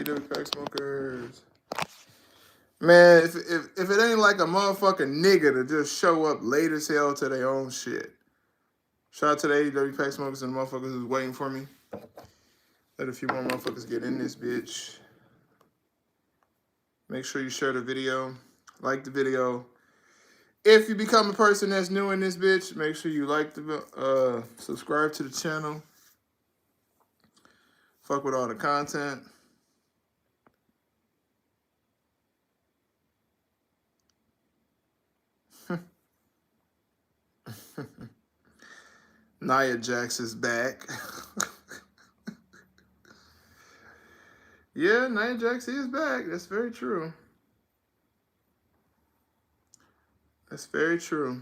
AEW Pack Smokers. Man, if it ain't like a motherfucking nigga to just show up late as hell to their own shit. Shout out to the AEW Pack Smokers and the motherfuckers who's waiting for me. Let a few more motherfuckers get in this bitch. Make sure you share the video. Like the video. If you become a person that's new in this bitch, make sure you like the subscribe to the channel. Fuck with all the content. Nia Jax is back. Yeah, Nia Jax is back. That's very true. That's very true.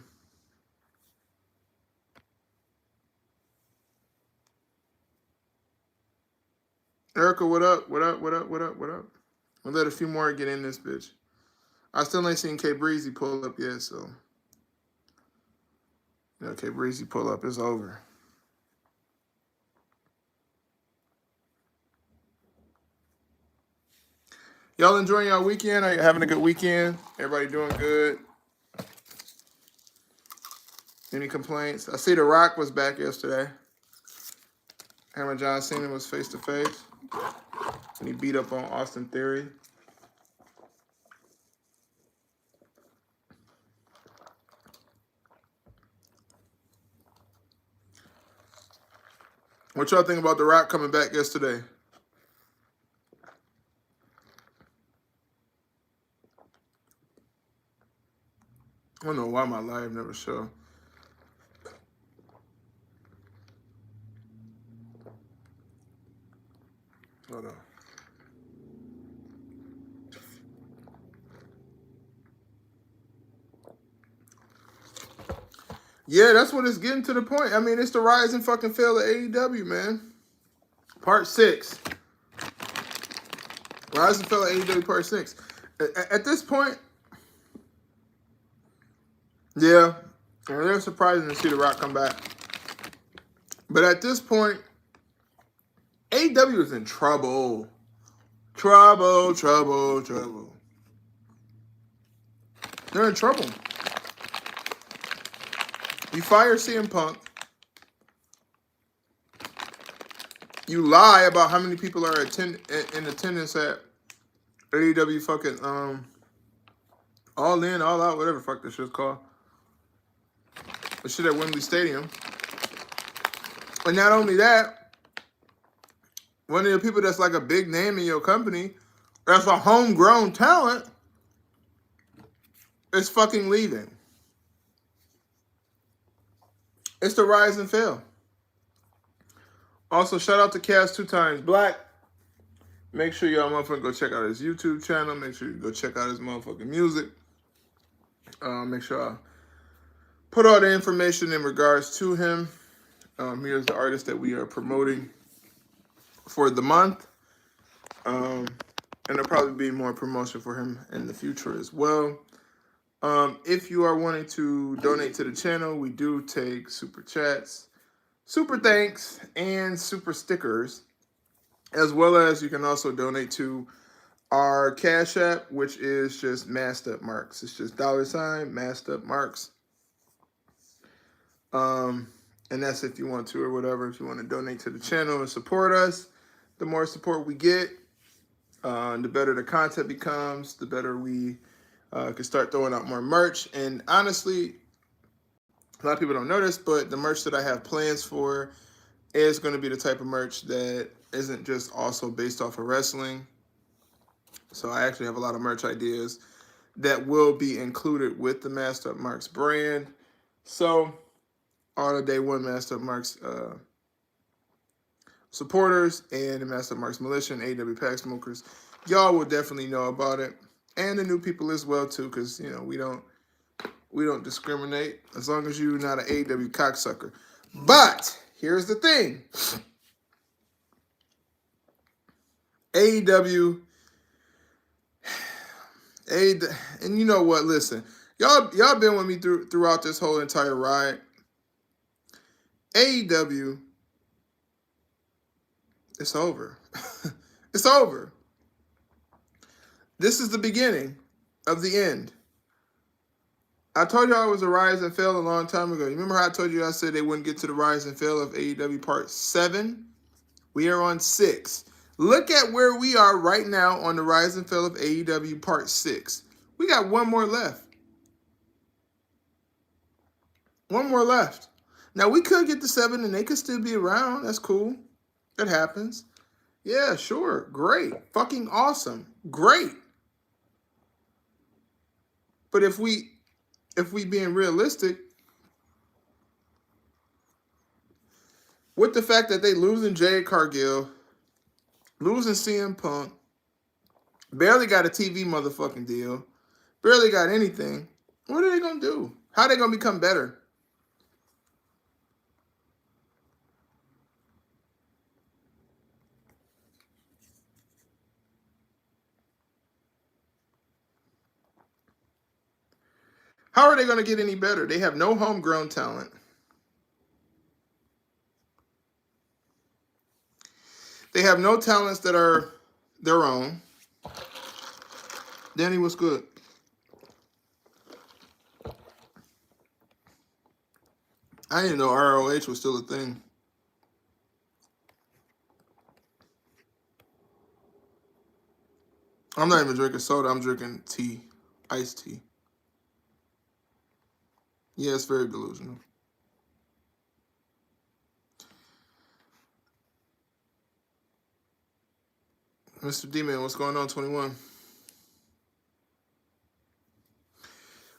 Erica, what up? What up? What up? What up? What up? We'll let a few more get in this bitch. I still ain't seen K Breezy pull up yet, so. You know, K Breezy pull up is over. Y'all enjoying y'all weekend? Are you having a good weekend? Everybody doing good? Any complaints? I see The Rock was back yesterday. Him and John Cena was face to face. And he beat up on Austin Theory. What y'all think about The Rock coming back yesterday? I don't know why my live never show. Hold on. Yeah, that's what it's getting to the point. I mean, it's the rise and fucking fail of AEW, man. Part 6. Rise and fail of AEW Part 6. At this point, yeah, they're surprising to see The Rock come back. But at this point, AEW is in trouble. Trouble, trouble, trouble. They're in trouble. You fire CM Punk. You lie about how many people are in attendance at AEW fucking All In, All Out, whatever the fuck this shit's called. The shit at Wembley Stadium. And not only that, one of the people that's like a big name in your company, that's a homegrown talent, is fucking leaving. It's the rise and fail. Also, shout out to Cass 2 Times Black. Make sure y'all motherfucking go check out his YouTube channel. Make sure you go check out his motherfucking music. Make sure I put all the information in regards to him. Here's the artist that we are promoting for the month. And there'll probably be more promotion for him in the future as well. If you are wanting to donate to the channel, we do take super chats, super thanks, and super stickers, as well as you can also donate to our Cash App, which is just Masked Up Marks. It's just $ Masked Up Marks. And that's if you want to or whatever. If you want to donate to the channel and support us, the more support we get, the better the content becomes, the better we can start throwing out more merch. And honestly, a lot of people don't know this, but the merch that I have plans for is going to be the type of merch that isn't just also based off of wrestling. So I actually have a lot of merch ideas that will be included with the Masked Up Marks brand. So all the Day One Masked Up Marks supporters and the Masked Up Marks Militia and AEW Pack Smokers, y'all will definitely know about it. And the new people as well too, because you know we don't discriminate as long as you're not an AEW cocksucker. But here's the thing. AEW, and you know what? Listen, y'all been with me throughout this whole entire ride. AEW, it's over. It's over. This is the beginning of the end. I told y'all it was a rise and fall a long time ago. You remember how I told you I said they wouldn't get to the rise and fall of AEW Part 7? We are on 6. Look at where we are right now on the rise and fall of AEW Part 6. We got one more left. One more left. Now, we could get to 7 and they could still be around. That's cool. That happens. Yeah, sure. Great. Fucking awesome. Great. But if we being realistic, with the fact that they losing Jade Cargill, losing CM Punk, barely got a TV motherfucking deal, barely got anything, what are they going to do? How are they going to become better? How are they going to get any better? They have no homegrown talent. They have no talents that are their own. Danny, what's good? I didn't know ROH was still a thing. I'm not even drinking soda. I'm drinking tea. Iced tea. Yeah, it's very delusional. Mr. D-Man, what's going on, 21?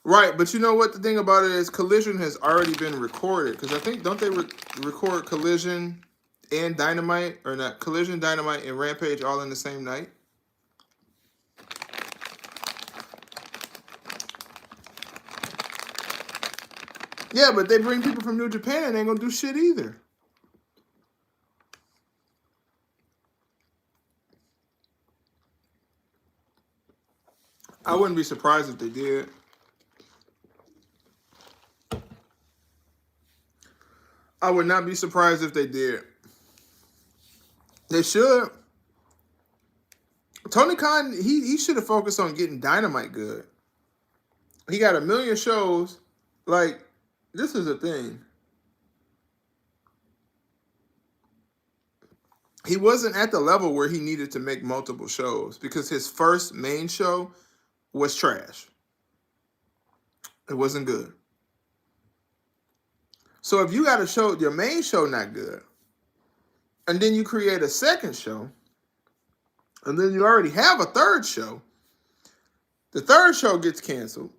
Right, but you know what? The thing about it is Collision has already been recorded. Because I think, don't they record Collision and Dynamite? Or not, Collision, Dynamite, and Rampage all in the same night? Yeah, but they bring people from New Japan and they ain't going to do shit either. I wouldn't be surprised if they did. I would not be surprised if they did. They should. Tony Khan, he should have focused on getting Dynamite good. He got 1 million shows. Like, this is a thing. He wasn't at the level where he needed to make multiple shows because his first main show was trash. It wasn't good. So if you got a show, your main show not good, and then you create a second show, and then you already have a third show, the third show gets canceled,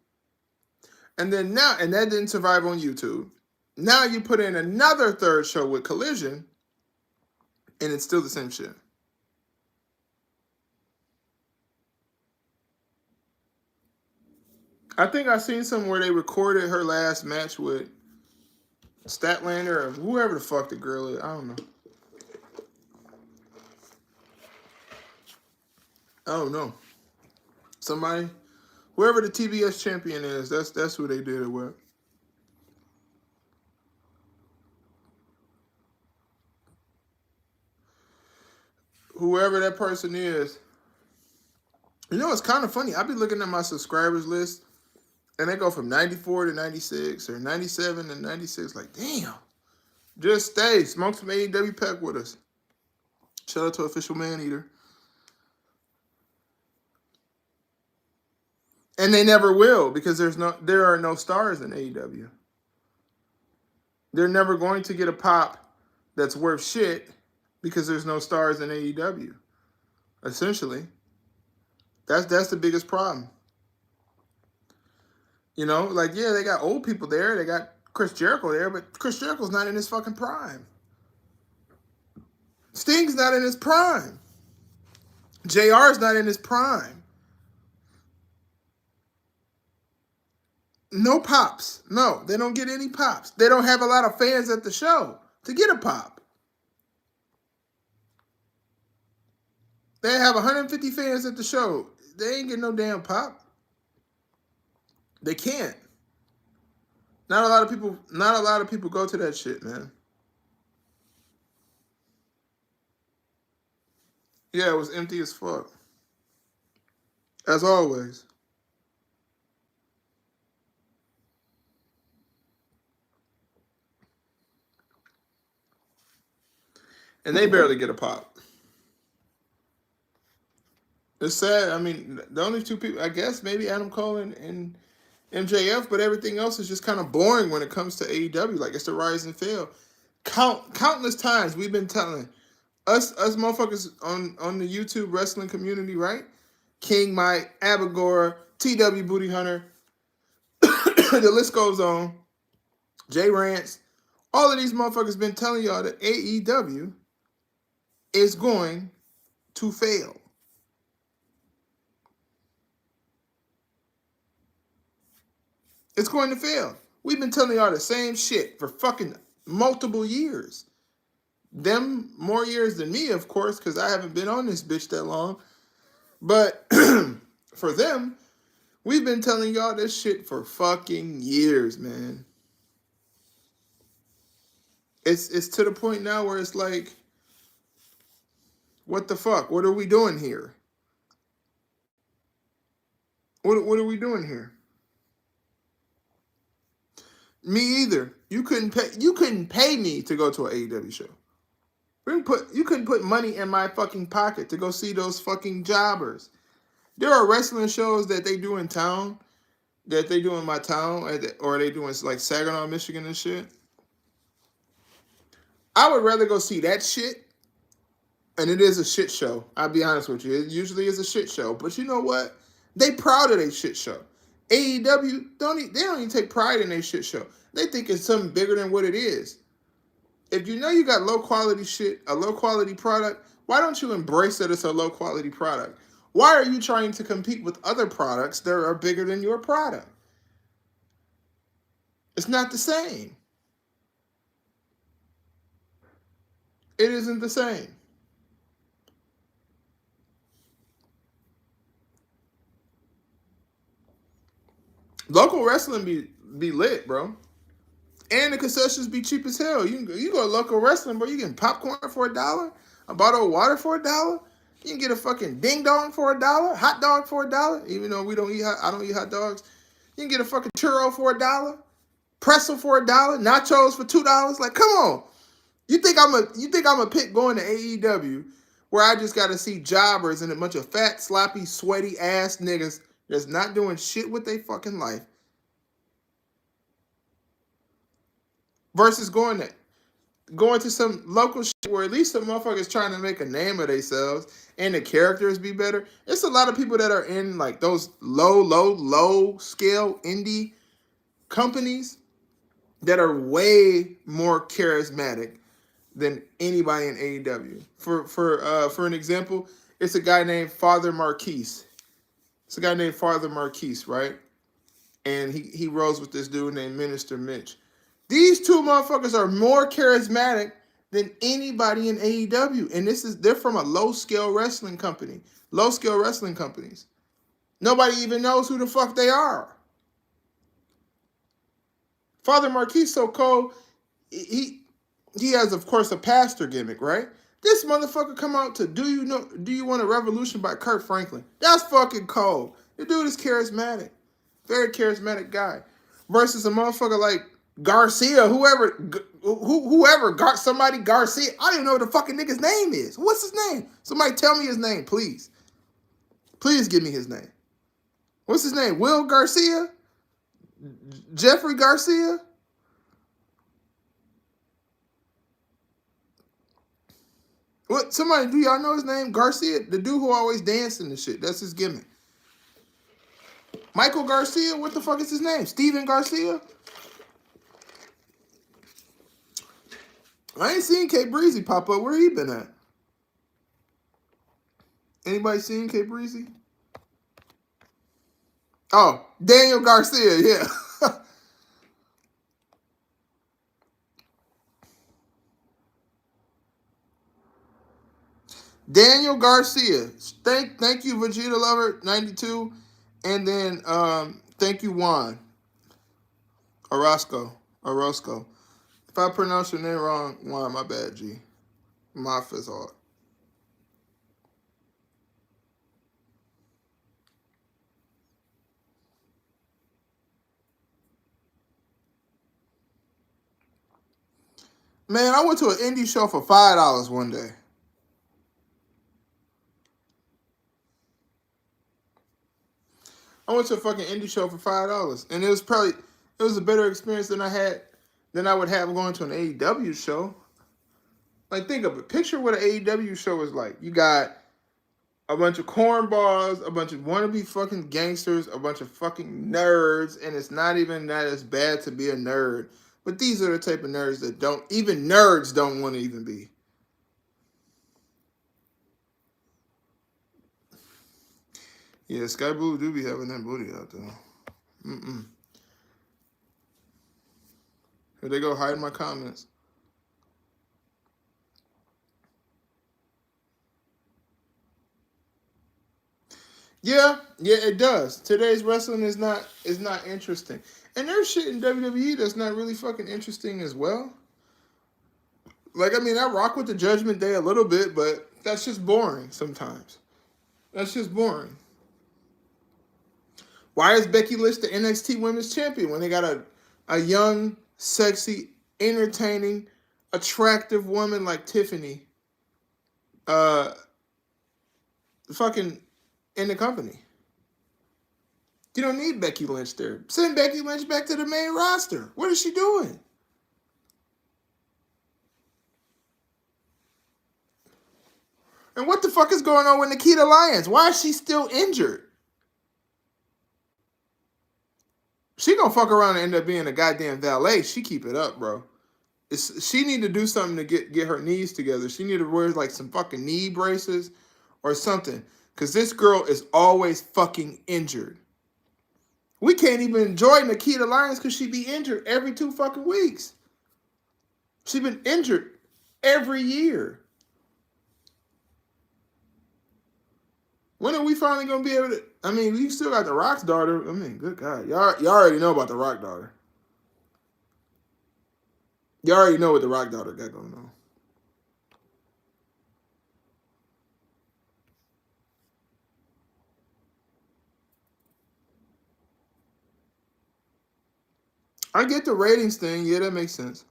and then now, and that didn't survive on YouTube. Now you put in another third show with Collision, and it's still the same shit. I think I seen something where they recorded her last match with Statlander or whoever the fuck the girl is. I don't know. I don't know. Somebody, whoever the TBS champion is, that's who they did it with. Whoever that person is. You know, it's kind of funny. I be looking at my subscribers list, and they go from 94 to 96 or 97 to 96. Like, damn. Just stay. Smoke some AEW pack with us. Shout out to Official Maneater. And they never will because there are no stars in AEW. They're never going to get a pop that's worth shit because there's no stars in AEW. Essentially. That's the biggest problem. You know, like, yeah, they got old people there. They got Chris Jericho there, but Chris Jericho's not in his fucking prime. Sting's not in his prime. JR's not in his prime. No pops. No, they don't get any pops. They don't have a lot of fans at the show to get a pop. They have 150 fans at the show. They ain't getting no damn pop. They can't. Not a lot of people go to that shit, man. Yeah, it was empty as fuck. As always. And they barely get a pop. It's sad. I mean, the only two people, I guess, maybe Adam Cole and MJF, but everything else is just kind of boring when it comes to AEW. Like, it's the rise and fail. Countless times we've been telling us motherfuckers on the YouTube wrestling community, right? King Mike, Abagora, TW Booty Hunter, the list goes on. Jay Rance, all of these motherfuckers been telling y'all that AEW is going to fail. It's going to fail. We've been telling y'all the same shit for fucking multiple years. Them more years than me, of course, because I haven't been on this bitch that long. But for them, we've been telling y'all this shit for fucking years, man. It's to the point now where it's like, what the fuck? What are we doing here? What are we doing here? Me either. You couldn't pay me to go to an AEW show. You couldn't put money in my fucking pocket to go see those fucking jobbers. There are wrestling shows that they do in town, that they do in my town, or they do in like Saginaw, Michigan and shit. I would rather go see that shit, and it is a shit show. I'll be honest with you. It usually is a shit show. But you know what? They proud of their shit show. AEW, they don't even take pride in their shit show. They think it's something bigger than what it is. If you know you got low quality shit, a low quality product, why don't you embrace that it's a low quality product? Why are you trying to compete with other products that are bigger than your product? It's not the same. It isn't the same. Local wrestling be lit, bro. And the concessions be cheap as hell. You go to local wrestling, bro. You getting popcorn for $1, a bottle of water for $1. You can get a fucking ding dong for $1, hot dog for $1. Even though I don't eat hot dogs. You can get a fucking churro for $1, pretzel for $1, nachos for $2. Like, come on. You think I'm a pick going to AEW where I just got to see jobbers and a bunch of fat, sloppy, sweaty ass niggas that's not doing shit with their fucking life, versus going to some local shit where at least some motherfuckers trying to make a name of themselves and the characters be better. It's a lot of people that are in like those low scale indie companies that are way more charismatic than anybody in AEW. For an example, it's a guy named Father Marquise. It's a guy named Father Marquise, right? And he rolls with this dude named Minister Mitch. These two motherfuckers are more charismatic than anybody in AEW. And they're from a low-scale wrestling company. Low-scale wrestling companies. Nobody even knows who the fuck they are. Father Marquise so cold, he has, of course, a pastor gimmick, right? This motherfucker come out to Do You Want a Revolution by Kurt Franklin. That's fucking cold. The dude is charismatic. Very charismatic guy. Versus a motherfucker like Garcia, somebody Garcia. I don't even know what the fucking nigga's name is. What's his name? Somebody tell me his name, please. Please give me his name. What's his name? Will Garcia? Jeffrey Garcia? What? Somebody, do y'all know his name? Garcia? The dude who always dancing and shit. That's his gimmick. Michael Garcia? What the fuck is his name? Steven Garcia? I ain't seen K Breezy pop up. Where he been at? Anybody seen K Breezy? Oh, Daniel Garcia, yeah. Daniel Garcia. Thank you, Vegeta Lover 92. And then thank you, Juan Orozco. If I pronounce your name wrong, Juan, my bad, G. My fist hard. Man, I went to an indie show for $5 one day. I went to a fucking indie show for $5, and it was a better experience than I would have going to an AEW show. Like, think of it. Picture what an AEW show is like. You got a bunch of cornballs, a bunch of wannabe fucking gangsters, a bunch of fucking nerds, and it's not even that it's bad to be a nerd. But these are the type of nerds that nerds don't want to even be. Yeah, Sky Blue do be having that booty out there. Here they go, hide my comments. Yeah, it does. Today's wrestling is not interesting. And there's shit in WWE that's not really fucking interesting as well. Like, I mean, I rock with the Judgment Day a little bit, but that's just boring sometimes. That's just boring. Why is Becky Lynch the NXT Women's Champion when they got a young, sexy, entertaining, attractive woman like Tiffany fucking in the company? You don't need Becky Lynch there. Send Becky Lynch back to the main roster. What is she doing? And what the fuck is going on with Nikita Lyons? Why is she still injured? She gonna fuck around and end up being a goddamn valet. She keep it up, bro. She need to do something to get her knees together. She need to wear like some fucking knee braces or something. Because this girl is always fucking injured. We can't even enjoy Nikita Lyons because she be injured every 2 fucking weeks. She been injured every year. When are we finally going to be able to... I mean, we still got The Rock's daughter. I mean, good God. Y'all already know about The Rock daughter. You already know what The Rock daughter got going on. I get the ratings thing. Yeah, that makes sense.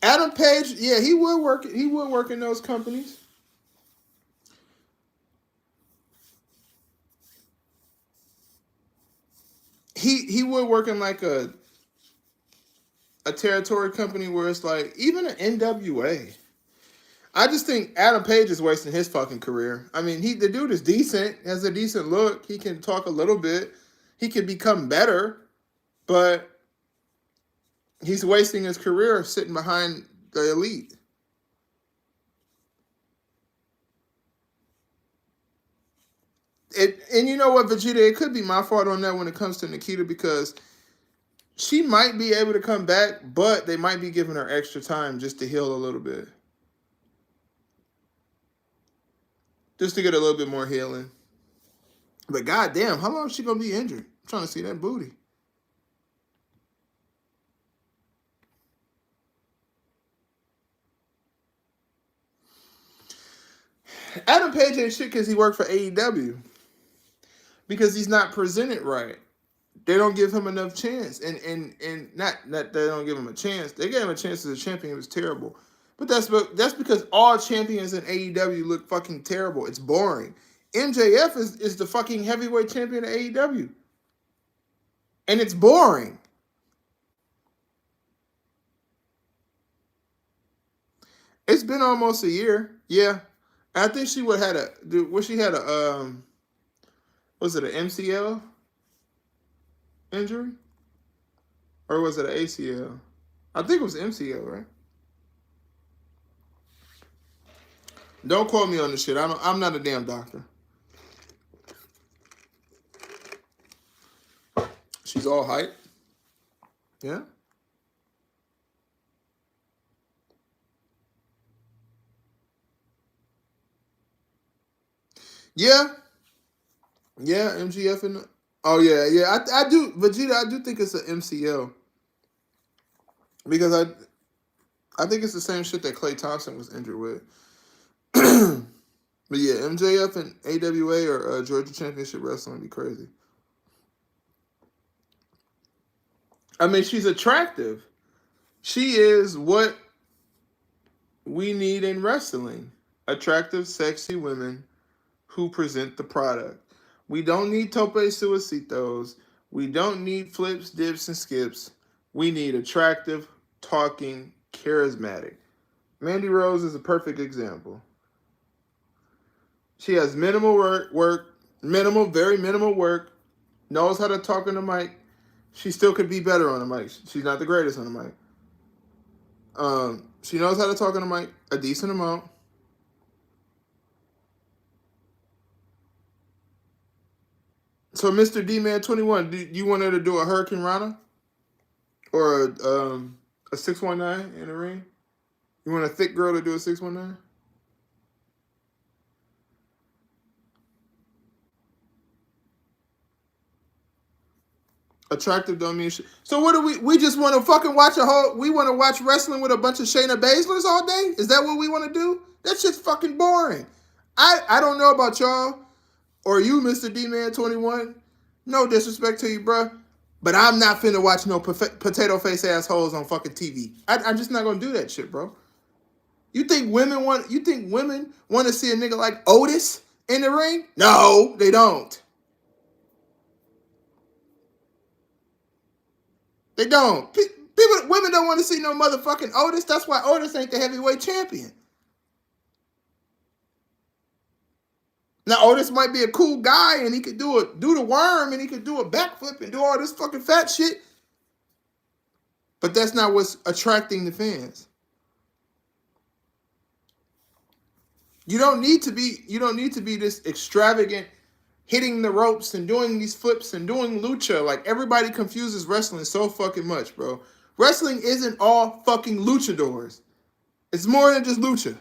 Adam Page, yeah, he would work in those companies. He would work in like a territory company where it's like even an NWA. I just think Adam Page is wasting his fucking career. I mean, the dude is decent, has a decent look. He can talk a little bit. He can become better, but he's wasting his career sitting behind the elite. And you know what, Vegeta, it could be my fault on that when it comes to Nikita because she might be able to come back, but they might be giving her extra time just to heal a little bit. Just to get a little bit more healing. But goddamn, how long is she going to be injured? I'm trying to see that booty. Adam Page ain't shit because he worked for AEW. Because he's not presented right. They don't give him enough chance. And not that they don't give him a chance. They gave him a chance as a champion. It was terrible. But that's because all champions in AEW look fucking terrible. It's boring. MJF is the fucking heavyweight champion of AEW. And it's boring. It's been almost a year. Yeah. I think she was it an MCL injury? Or was it an ACL? I think it was MCL, right? Don't quote me on this shit. I'm not a damn doctor. She's all hype. Yeah. Yeah. Yeah, MGF and... Oh, yeah. I do... Vegeta, I do think it's an MCL. Because I think it's the same shit that Klay Thompson was injured with. But yeah, MJF and AWA or Georgia Championship Wrestling would be crazy. I mean, she's attractive. She is what we need in wrestling. Attractive, sexy women who present the product. We don't need tope suicitos. We don't need flips, dips, and skips. We need attractive, talking, charismatic. Mandy Rose is a perfect example. She has minimal very minimal work, knows how to talk on the mic. She still could be better on the mic. She's not the greatest on the mic. She knows how to talk on the mic a decent amount. So, Mr. D-Man 21, do you want her to do a Hurricane Rana? Or a 619 in the ring? You want a thick girl to do a 619? Attractive don't mean shit. So what do we just want to fucking watch we want to watch wrestling with a bunch of Shayna Baszlers all day? Is that what we want to do? That shit's fucking boring. I don't know about y'all or you, Mr. D-Man 21. No disrespect to you, bruh. But I'm not finna watch no potato face assholes on fucking TV. I'm just not gonna do that shit, bro. You think women want to see a nigga like Otis in the ring? No, they don't. They don't. Women don't want to see no motherfucking Otis. That's why Otis ain't the heavyweight champion. Now Otis might be a cool guy and he could do the worm and he could do a backflip and do all this fucking fat shit. But that's not what's attracting the fans. You don't need to be this extravagant hitting the ropes and doing these flips and doing lucha. Like, everybody confuses wrestling so fucking much, bro. Wrestling isn't all fucking luchadors. It's more than just lucha.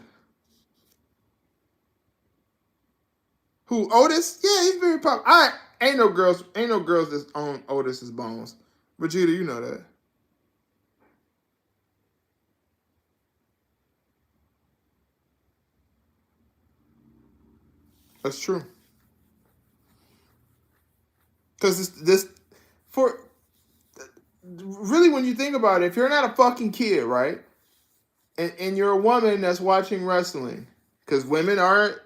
Who, Otis? Yeah, he's very popular. Ain't no girls that's on Otis's bones. Vegeta, you know that. That's true. Because really, when you think about it, if you're not a fucking kid, right, and you're a woman that's watching wrestling, because women are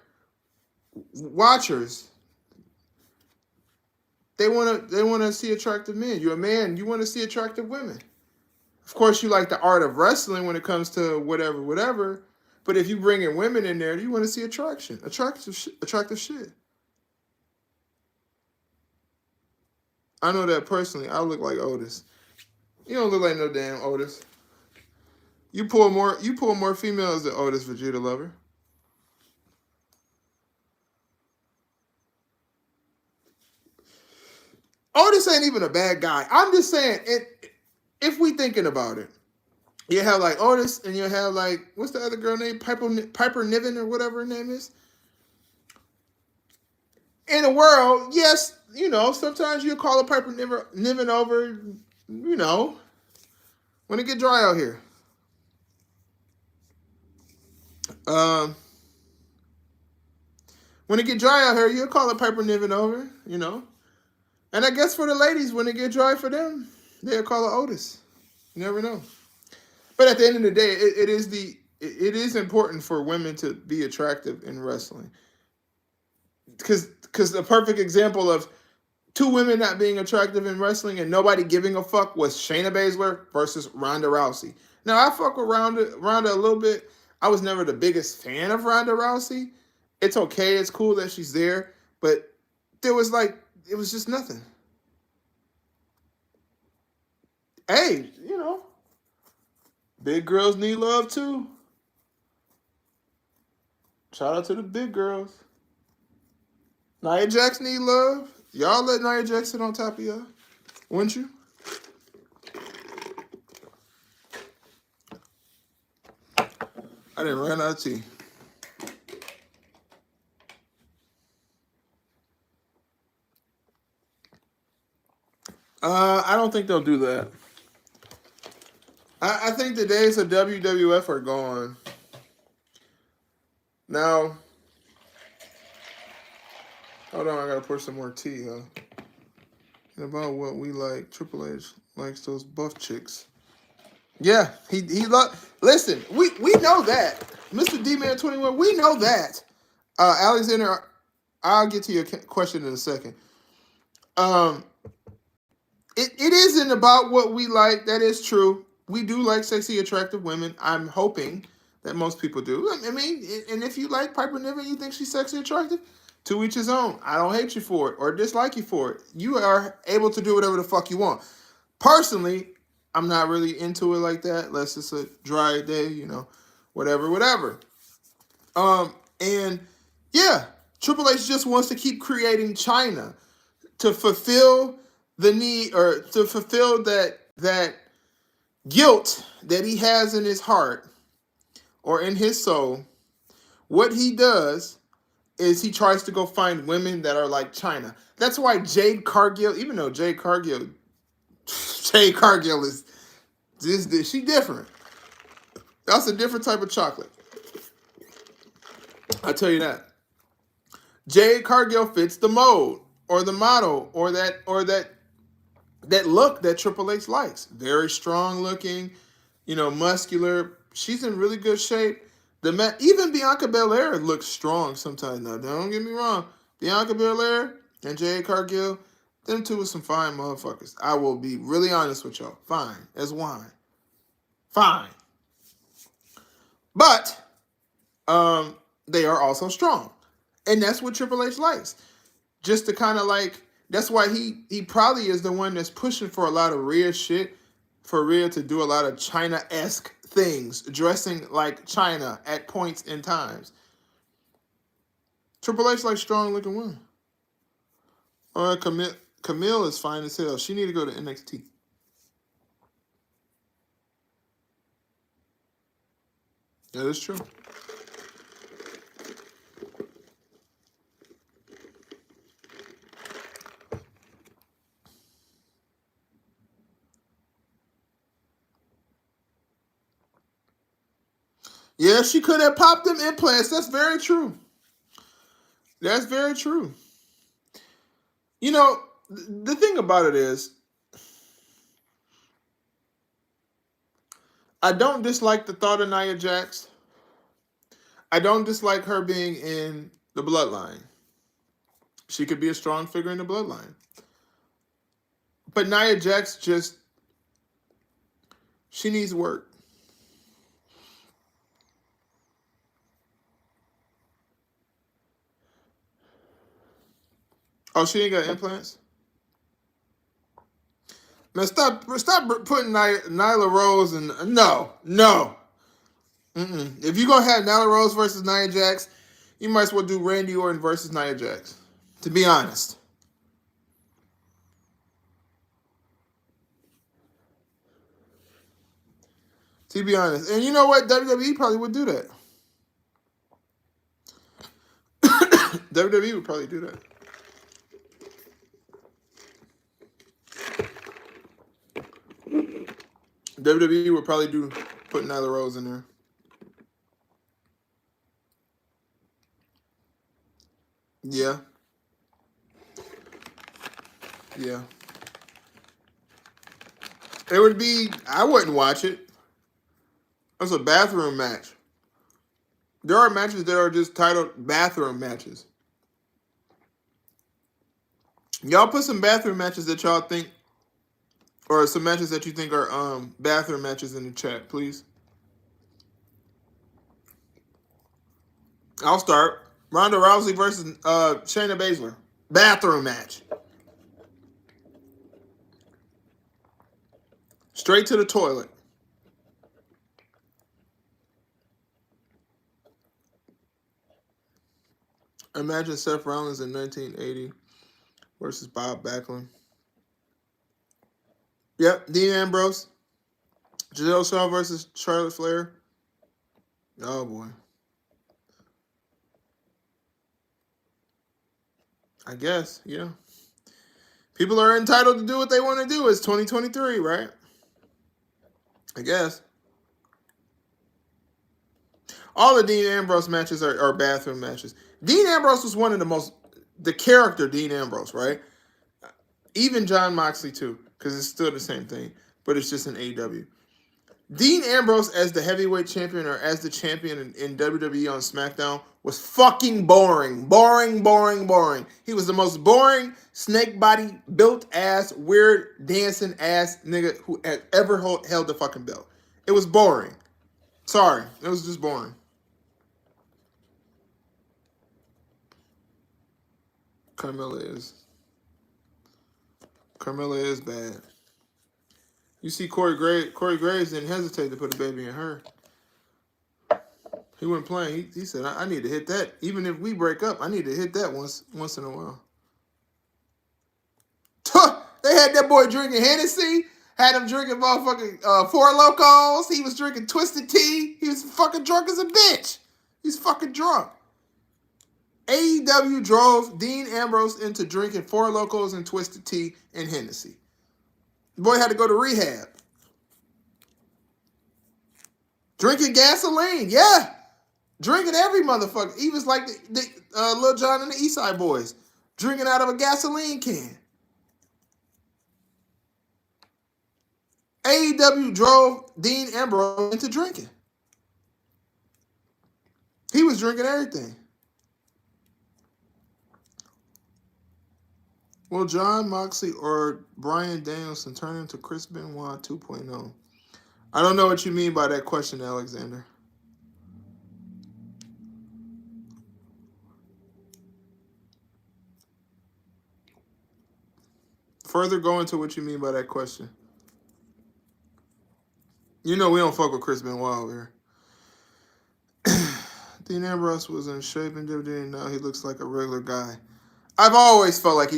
watchers, they want to see attractive men. You're a man, you want to see attractive women. Of course, you like the art of wrestling when it comes to whatever. But if you bring in women in there, you want to see attractive shit. I know that personally. I look like Otis. You don't look like no damn Otis. You pull more females than Otis, Vegeta lover. Otis ain't even a bad guy. I'm just saying, if we thinking about it, you have like Otis and you have like, what's the other girl name? Piper Niven or whatever her name is. In the world, yes, sometimes you call a Piper Niven over, when it get dry out here. When it get dry out here, you'll call a Piper Niven over, And I guess for the ladies, when it get dry for them, they'll call her Otis. You never know. But at the end of the day, it is important for women to be attractive in wrestling. Because the perfect example of two women not being attractive in wrestling and nobody giving a fuck was Shayna Baszler versus Ronda Rousey. Now, I fuck with Ronda a little bit. I was never the biggest fan of Ronda Rousey. It's okay. It's cool that she's there. But it was just nothing. Hey, big girls need love too. Shout out to the big girls. Nia Jax need love. Y'all let Nia Jax sit on top of y'all. Wouldn't you? I didn't run out of tea. I don't think they'll do that. I think the days of WWF are gone. Now, hold on, I gotta pour some more tea, huh? And about what we like, Triple H. Likes those buff chicks. Yeah, he listen, we know that. Mr. D-Man 21, we know that. Alexander, I'll get to your question in a second. It isn't about what we like. That is true. We do like sexy, attractive women. I'm hoping that most people do. I mean, and if you like Piper Niven, you think she's sexy, attractive, to each his own. I don't hate you for it or dislike you for it. You are able to do whatever the fuck you want. Personally, I'm not really into it like that. Unless it's a dry day, you know, whatever. And yeah, Triple H just wants to keep creating China to fulfill the need, or to fulfill that guilt that he has in his heart or in his soul. What he does is he tries to go find women that are like China. That's why Jade Cargill, even though Jade Cargill is she different. That's a different type of chocolate. I tell you that. Jade Cargill fits the mold or the model or that look that Triple H likes. Very strong looking, you know, muscular. She's in really good shape. Even Bianca Belair looks strong sometimes. Now, don't get me wrong. Bianca Belair and Jade Cargill, them two are some fine motherfuckers. I will be really honest with y'all. Fine as wine. Fine. But they are also strong. And that's what Triple H likes. Just to kind of like, that's why he probably is the one that's pushing for a lot of Rhea shit. For Rhea to do a lot of China-esque things. Dressing like China at points in times. Triple H likes strong looking women. Or Camille is fine as hell. She need to go to NXT. That is true. Yeah, she could have popped them implants. That's very true. That's very true. You know, the thing about it is, I don't dislike the thought of Nia Jax. I don't dislike her being in the bloodline. She could be a strong figure in the bloodline. But Nia Jax she needs work. Oh, she ain't got implants? Man, stop putting Nyla Rose in. No. If you're going to have Nyla Rose versus Nia Jax, you might as well do Randy Orton versus Nia Jax. To be honest. To be honest. And you know what? WWE probably would do that. WWE would probably do that. WWE would probably put Nyla Rose in there. Yeah. Yeah. It would be, I wouldn't watch it. That's a bathroom match. There are matches that are just titled bathroom matches. Y'all put some bathroom matches that y'all think, or some matches that you think are bathroom matches in the chat, please. I'll start. Ronda Rousey versus Shayna Baszler. Bathroom match. Straight to the toilet. Imagine Seth Rollins in 1980 versus Bob Backlund. Yep, Dean Ambrose. Giselle Shaw versus Charlotte Flair. Oh, boy. I guess, yeah. People are entitled to do what they want to do. It's 2023, right? I guess. All the Dean Ambrose matches are bathroom matches. Dean Ambrose was the character Dean Ambrose, right? Even John Moxley, too. because it's still the same thing, but it's just an AEW. Dean Ambrose as the heavyweight champion or as the champion in WWE on SmackDown was fucking boring. Boring. He was the most boring, snake body, built ass, weird, dancing ass nigga who had ever held the fucking belt. It was boring. Sorry. It was just boring. Carmella is bad. You see Corey Graves didn't hesitate to put a baby in her. He wasn't playing. He said, I need to hit that. Even if we break up, I need to hit that once in a while. They had that boy drinking Hennessy. Had him drinking motherfucking Four Locos. He was drinking Twisted Tea. He was fucking drunk as a bitch. He's fucking drunk. AEW drove Dean Ambrose into drinking Four Locos and Twisted Tea and Hennessy. The boy had to go to rehab. Drinking gasoline, yeah. Drinking every motherfucker. He was like the Lil Jon and the Eastside Boys. Drinking out of a gasoline can. AEW drove Dean Ambrose into drinking. He was drinking everything. Will Jon Moxley or Bryan Danielson turn into Chris Benoit 2.0? I don't know what you mean by that question, Alexander. Further go into what you mean by that question. You know we don't fuck with Chris Benoit over here. Dean Ambrose was in shape in WWE, and now he looks like a regular guy. I've always felt like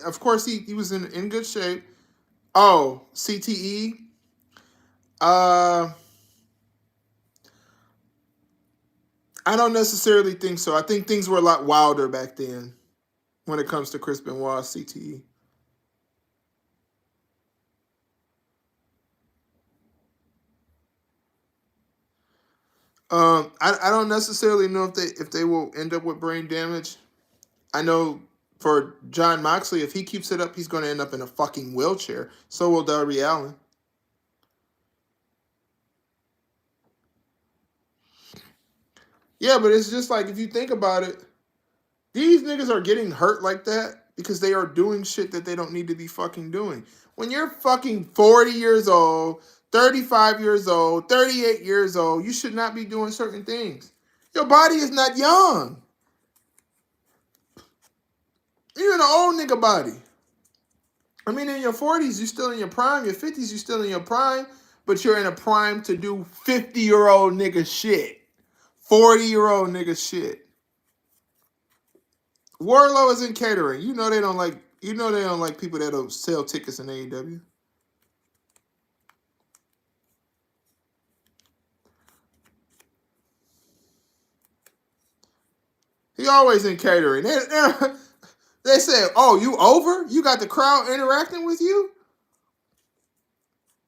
of course he was in good shape. Oh, CTE. I don't necessarily think so. I think things were a lot wilder back then when it comes to Chris Benoit, CTE. I don't necessarily know if they will end up with brain damage. I know for Jon Moxley, if he keeps it up, he's going to end up in a fucking wheelchair. So will Darby Allin. Yeah, but it's just like, if you think about it, these niggas are getting hurt like that because they are doing shit that they don't need to be fucking doing. When you're fucking 40 years old, 35 years old, 38 years old, you should not be doing certain things. Your body is not young. You're an old nigga body. I mean, in your 40s, you're still in your prime. Your 50s, you're still in your prime. But you're in a prime to do 50-year-old nigga shit. 40-year-old nigga shit. Warlow is in catering. You know they don't like people that don't sell tickets in AEW. He always in catering. They say, oh, you over? You got the crowd interacting with you?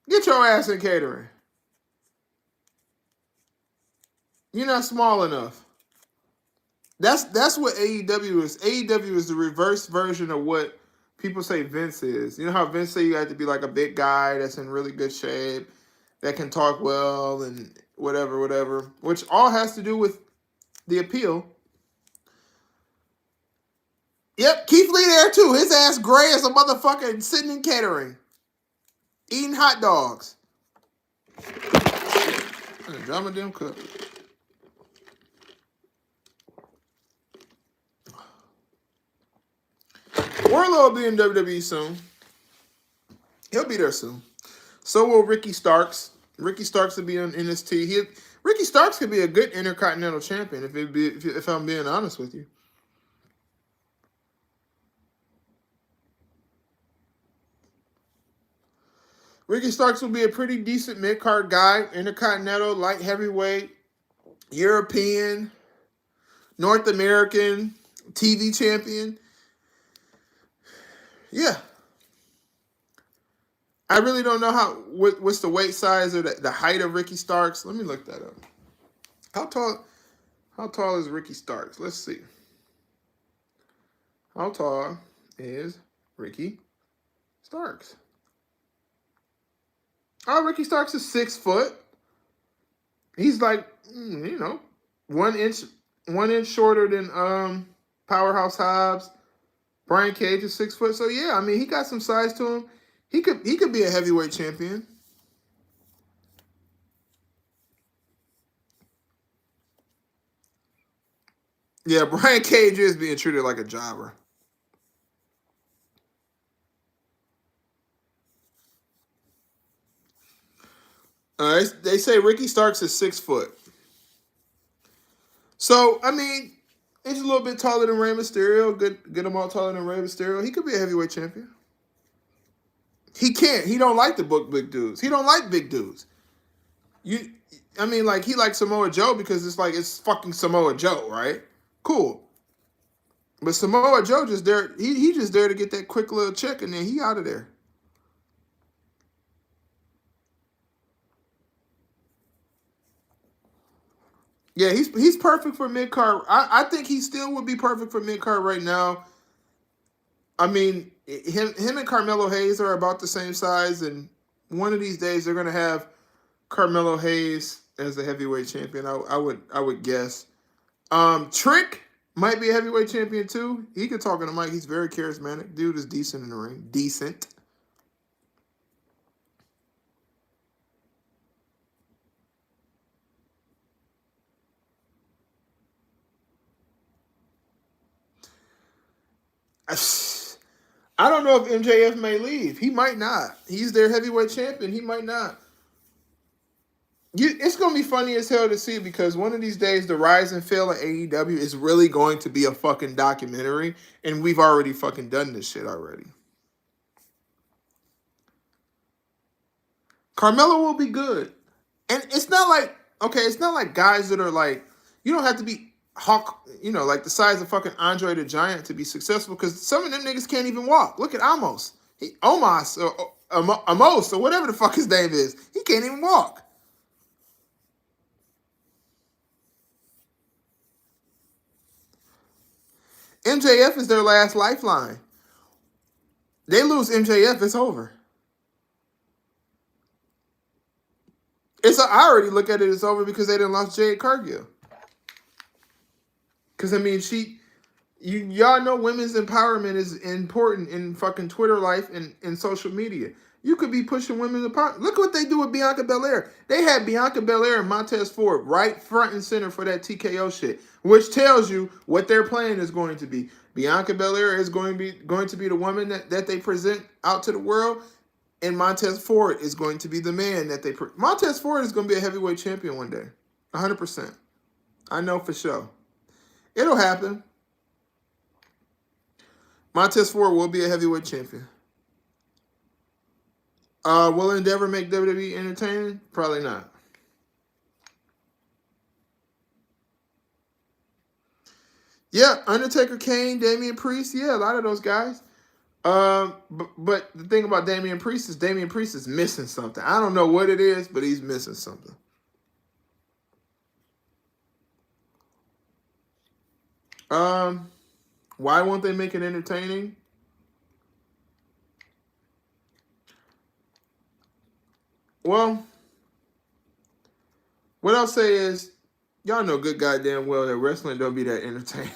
Get your ass in catering. You're not small enough. That's what AEW is. AEW is the reverse version of what people say Vince is. You know how Vince say you have to be like a big guy that's in really good shape, that can talk well and whatever, which all has to do with the appeal. Yep, Keith Lee there too. His ass gray as a motherfucker and sitting in catering. Eating hot dogs. Drop my damn cup. Warlow will be in WWE soon. He'll be there soon. So will Ricky Starks. Ricky Starks will be on NXT. Ricky Starks could be a good Intercontinental Champion if I'm being honest with you. Ricky Starks will be a pretty decent mid-card guy, Intercontinental, light heavyweight, European, North American, TV champion. Yeah. I really don't know what's the weight size or the height of Ricky Starks. Let me look that up. How tall is Ricky Starks? Let's see. How tall is Ricky Starks. Oh, Ricky Starks is 6 foot. He's like, 1 inch shorter than Powerhouse Hobbs. Brian Cage is 6 foot. So yeah, I mean, he got some size to him. He could be a heavyweight champion. Yeah, Brian Cage is being treated like a jobber. They say Ricky Starks is 6 foot. So, I mean, he's a little bit taller than Rey Mysterio. Get him all taller than Rey Mysterio. He could be a heavyweight champion. He can't. He don't like to book big dudes. He don't like big dudes. I mean, like, he likes Samoa Joe because it's fucking Samoa Joe, right? Cool. But Samoa Joe just there. He just there to get that quick little check, and then he out of there. Yeah, he's perfect for mid-card. I think he still would be perfect for mid-card right now. I mean, him and Carmelo Hayes are about the same size, and one of these days they're gonna have Carmelo Hayes as a heavyweight champion. I would guess. Trick might be a heavyweight champion too. He could talk on the mic. He's very charismatic. Dude is decent in the ring. Decent. I don't know if MJF may leave. He might not. He's their heavyweight champion. He might not. It's going to be funny as hell to see because one of these days the rise and fall of AEW is really going to be a fucking documentary, and we've already fucking done this shit already. Carmelo will be good. And it's not like guys that are like, you don't have to be Hawk, like the size of fucking Andre the Giant to be successful because some of them niggas can't even walk. Look at Amos. Amos or whatever the fuck his name is. He can't even walk. MJF is their last lifeline. They lose MJF, it's over. I already look at it as over because they didn't lost Jade Cargill. Because, I mean, y'all know women's empowerment is important in fucking Twitter life and social media. You could be pushing women's empowerment. Look what they do with Bianca Belair. They had Bianca Belair and Montez Ford right front and center for that TKO shit, which tells you what their plan is going to be. Bianca Belair is going to be the woman that they present out to the world, and Montez Ford is going to be the man that they... Montez Ford is going to be a heavyweight champion one day. 100%. I know for sure. It'll happen. Montez Ford will be a heavyweight champion. Will Endeavor make WWE entertaining? Probably not. Yeah, Undertaker, Kane, Damian Priest. Yeah, a lot of those guys. But the thing about Damian Priest is missing something. I don't know what it is, but he's missing something. Why won't they make it entertaining? Well, what I'll say is, y'all know good goddamn well that wrestling don't be that entertaining.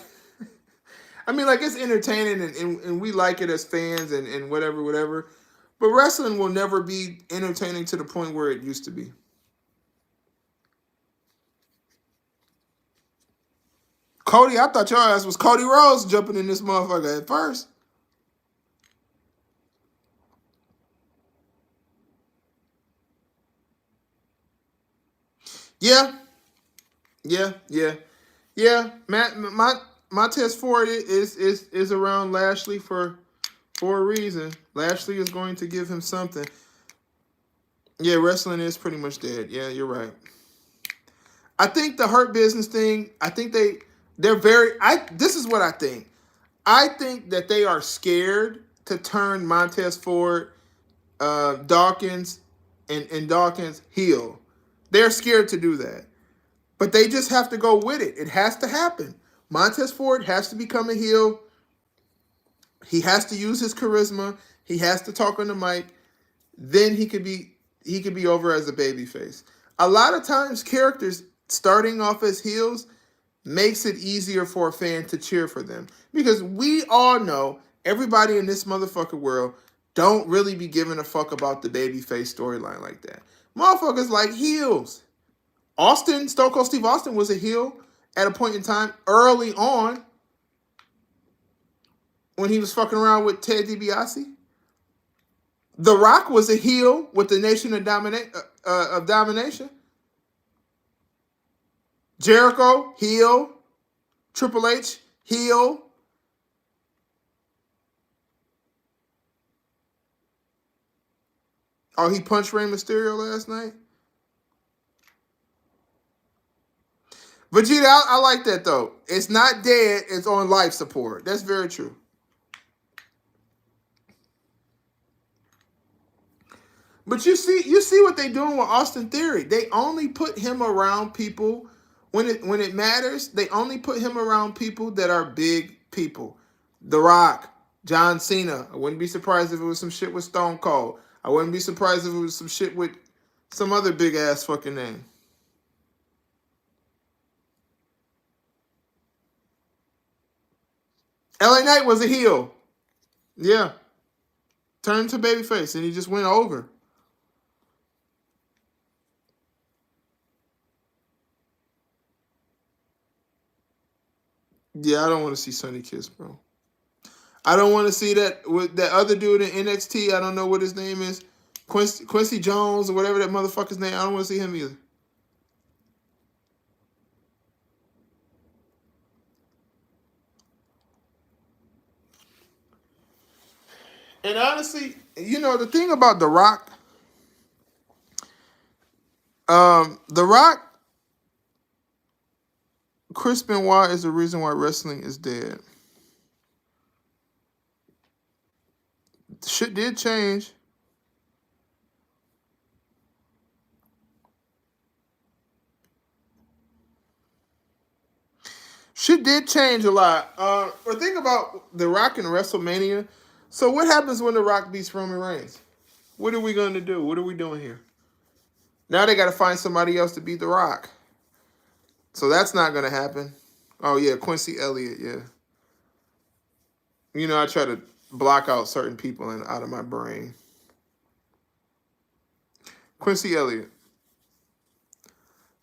I mean, like, it's entertaining and we like it as fans and whatever. But wrestling will never be entertaining to the point where it used to be. Cody, I thought your ass was Cody Rhodes jumping in this motherfucker at first. Yeah. Montez Ford is around Lashley for a reason. Lashley is going to give him something. Yeah, wrestling is pretty much dead. Yeah, you're right. I think the Hurt Business thing, I think they're very... This is what I think. I think that they are scared to turn Montez Ford, Dawkins, and Dawkins heel. They're scared to do that. But they just have to go with it. It has to happen. Montez Ford has to become a heel. He has to use his charisma. He has to talk on the mic. Then he could be over as a babyface. A lot of times characters starting off as heels makes it easier for a fan to cheer for them. Because we all know everybody in this motherfucking world don't really be giving a fuck about the babyface storyline like that. Motherfuckers like heels. Stone Cold Steve Austin was a heel at a point in time early on when he was fucking around with Ted DiBiase. The Rock was a heel with the Nation of Domination. Jericho, heel. Triple H, heel. Oh, he punched Rey Mysterio last night? Vegeta, I like that, though. It's not dead. It's on life support. That's very true. But you see what they're doing with Austin Theory. They only put him around people when it matters. They only put him around people that are big people. The Rock, John Cena. I wouldn't be surprised if it was some shit with Stone Cold. I wouldn't be surprised if it was some shit with some other big ass fucking name. LA Knight was a heel. Yeah. Turned to babyface and he just went over. Yeah, I don't want to see Sonny Kiss, bro. I don't want to see that with that other dude in NXT. I don't know what his name is. Quincy Jones or whatever that motherfucker's name. I don't want to see him either. And honestly, you know, the thing about The Rock, Chris Benoit is the reason why wrestling is dead. Shit did change. Shit did change a lot. But think about The Rock and WrestleMania. So what happens when The Rock beats Roman Reigns? What are we going to do? What are we doing here? Now they got to find somebody else to beat The Rock. So that's not going to happen. Oh, yeah, Quincy Elliott, yeah. You know, I try to block out certain people out of my brain. Quincy Elliott.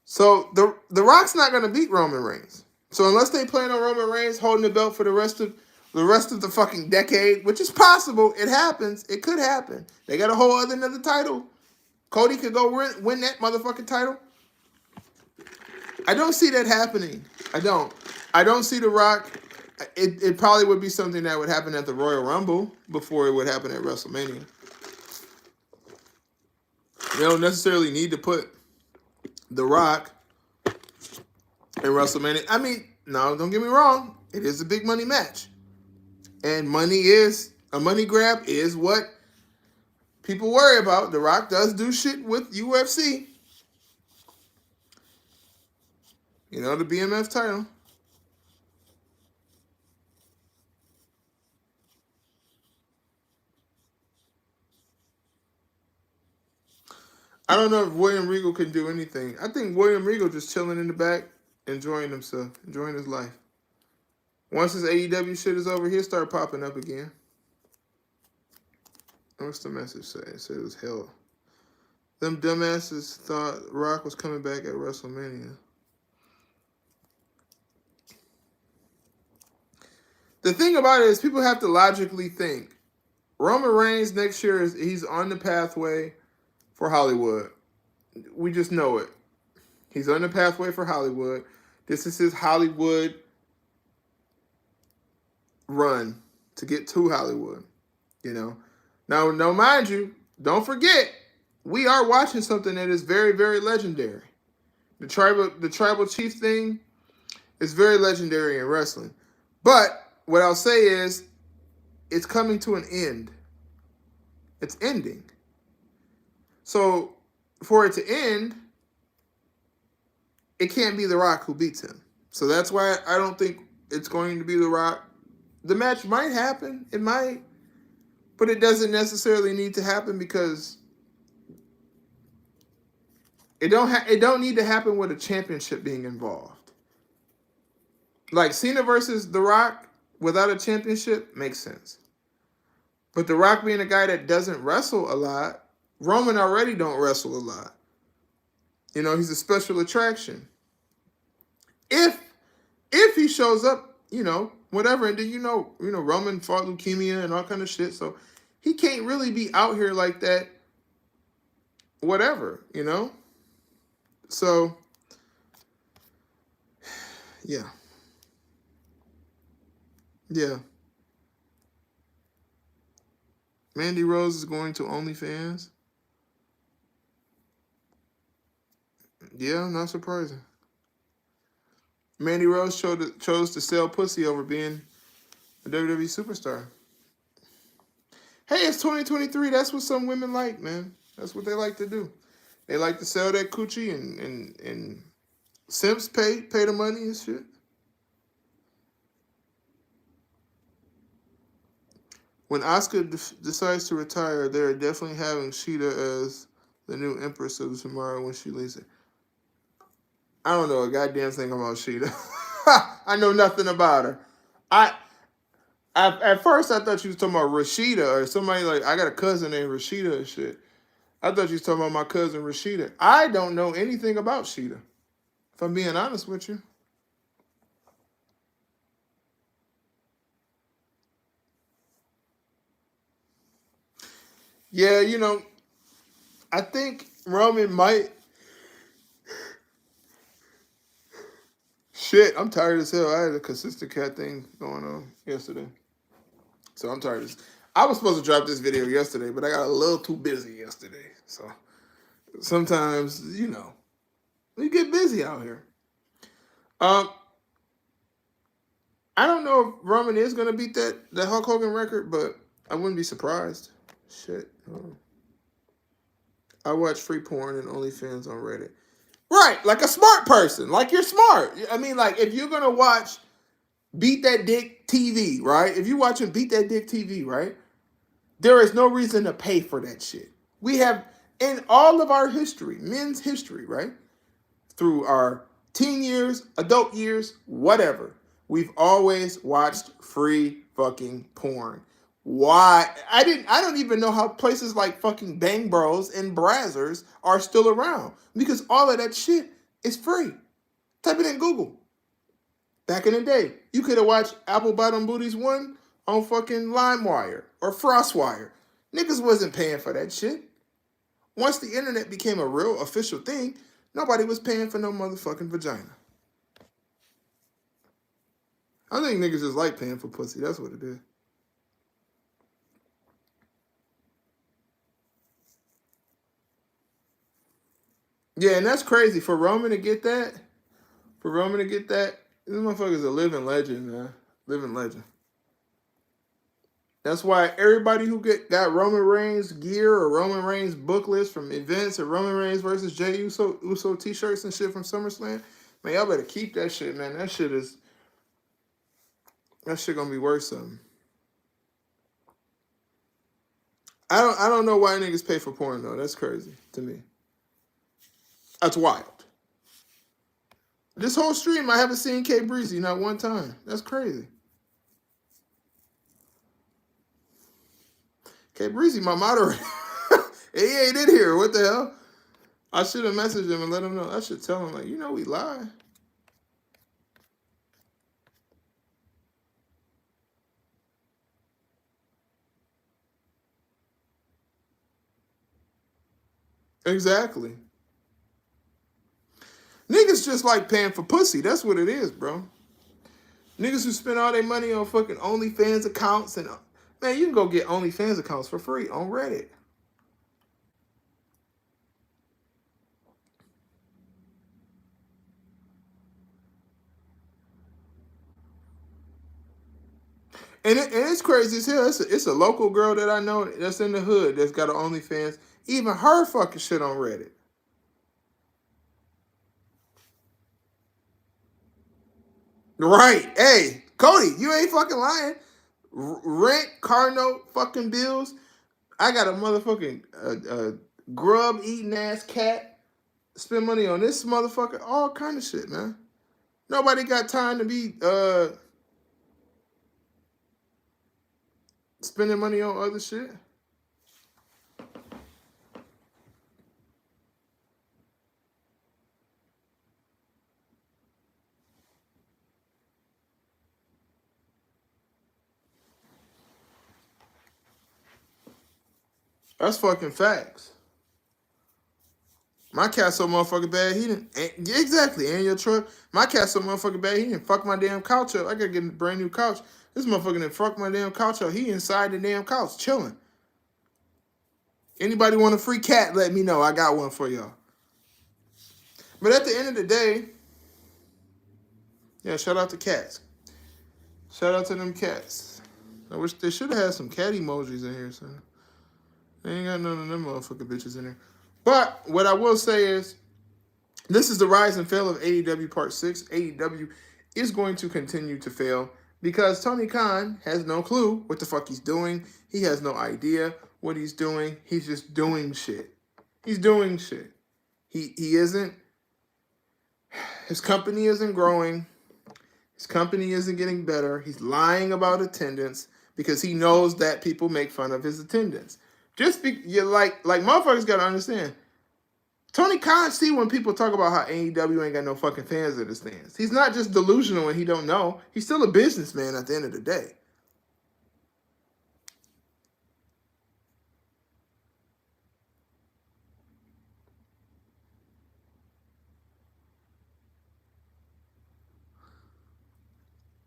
So the Rock's not going to beat Roman Reigns. So unless they plan on Roman Reigns holding the belt for the rest of the fucking decade, which is possible, it happens. It could happen. They got a whole another title. Cody could go win that motherfucking title. I don't see that happening. I don't see The Rock. It probably would be something that would happen at the Royal Rumble before it would happen at WrestleMania. They don't necessarily need to put The Rock in WrestleMania. I mean, no, don't get me wrong. It is a big money match. And a money grab is what people worry about. The Rock does do shit with UFC. You know, the BMF title. I don't know if William Regal can do anything. I think William Regal just chilling in the back, enjoying himself, enjoying his life. Once his AEW shit is over, he'll start popping up again. What's the message say? It says it was hell. Them dumbasses thought Rock was coming back at WrestleMania. The thing about it is people have to logically think. Roman Reigns next year, he's on the pathway for Hollywood. We just know it. He's on the pathway for Hollywood. This is his Hollywood run to get to Hollywood. You know. Now, mind you, don't forget, we are watching something that is very, very legendary. The tribal chief thing is very legendary in wrestling. But what I'll say is, it's coming to an end. It's ending. So, for it to end, it can't be The Rock who beats him. So that's why I don't think it's going to be The Rock. The match might happen. It might. But it doesn't necessarily need to happen because it don't need to happen with a championship being involved. Like Cena versus The Rock without a championship makes sense. But The Rock being a guy that doesn't wrestle a lot, Roman already don't wrestle a lot. You know, he's a special attraction. If he shows up, you know, whatever, and then you know, Roman fought leukemia and all kind of shit, so he can't really be out here like that. Whatever, you know. So, yeah. Mandy Rose is going to OnlyFans. Yeah, not surprising. Mandy Rose chose to sell pussy over being a WWE superstar. Hey, it's 2023. That's what some women like, man. That's what they like to do. They like to sell that coochie and simps pay the money and shit. When Asuka decides to retire, they're definitely having Shida as the new Empress of tomorrow when she leaves it. I don't know a goddamn thing about Shida. I know nothing about her. At first I thought you was talking about Rashida or somebody like, I got a cousin named Rashida and shit. I thought you was talking about my cousin Rashida. I don't know anything about Shida, if I'm being honest with you. Yeah, you know, I think Roman might. Shit, I'm tired as hell. I had a consistent cat thing going on yesterday. So I'm tired. I was supposed to drop this video yesterday, but I got a little too busy yesterday. So sometimes, you know, we get busy out here. I don't know if Roman is going to beat that Hulk Hogan record, but I wouldn't be surprised. Shit. I watch free porn and OnlyFans on Reddit. Right, like a smart person. Like you're smart. I mean, like if you're going to watch Beat That Dick TV, right? If you're watching Beat That Dick TV, right? There is no reason to pay for that shit. We have, in all of our history, men's history, right? Through our teen years, adult years, whatever, we've always watched free fucking porn. Why? I don't even know how places like fucking Bang Bros and Brazzers are still around. Because all of that shit is free. Type it in Google. Back in the day, you could have watched Apple Bottom Booties 1 on fucking LimeWire or FrostWire. Niggas wasn't paying for that shit. Once the internet became a real official thing, nobody was paying for no motherfucking vagina. I think niggas just like paying for pussy. That's what it is. Yeah, and that's crazy. For Roman to get that, this motherfucker's a living legend, man. Living legend. That's why everybody who got Roman Reigns gear or Roman Reigns booklets from events or Roman Reigns versus Jey Uso t-shirts and shit from SummerSlam, man, y'all better keep that shit, man. That shit gonna be worth something. I don't know why niggas pay for porn though. That's crazy to me. That's wild. This whole stream, I haven't seen K Breezy not one time. That's crazy. K Breezy, my moderator. He ain't in here. What the hell? I should have messaged him and let him know. I should tell him, like, you know we lie. Exactly. Niggas just like paying for pussy. That's what it is, bro. Niggas who spend all their money on fucking OnlyFans accounts and man, you can go get OnlyFans accounts for free on Reddit. And it's crazy as hell. It's a local girl that I know that's in the hood that's got an OnlyFans. Even her fucking shit on Reddit. Right. Hey, Cody, you ain't fucking lying. rent, car note, fucking bills. I got a motherfucking grub eating ass cat. Spend money on this motherfucker. All kind of shit, man. Nobody got time to be spending money on other shit. That's fucking facts. My cat so motherfucking bad, he didn't... Exactly, and your truck. My cat so motherfucking bad, he didn't fuck my damn couch up. I gotta get a brand new couch. This motherfucker didn't fuck my damn couch up. He inside the damn couch, chilling. Anybody want a free cat, let me know. I got one for y'all. But at the end of the day, yeah, shout out to cats. Shout out to them cats. I wish they should have had some cat emojis in here, son. They ain't got none of them motherfucking bitches in there. But what I will say is, this is the rise and fall of AEW Part 6. AEW is going to continue to fail because Tony Khan has no clue what the fuck he's doing. He has no idea what he's doing. He's just doing shit. He's doing shit. He isn't... His company isn't growing. His company isn't getting better. He's lying about attendance because he knows that people make fun of his attendance. Just be you're like motherfuckers gotta understand. Tony Khan see when people talk about how AEW ain't got no fucking fans in the stands. He's not just delusional and he don't know. He's still a businessman at the end of the day.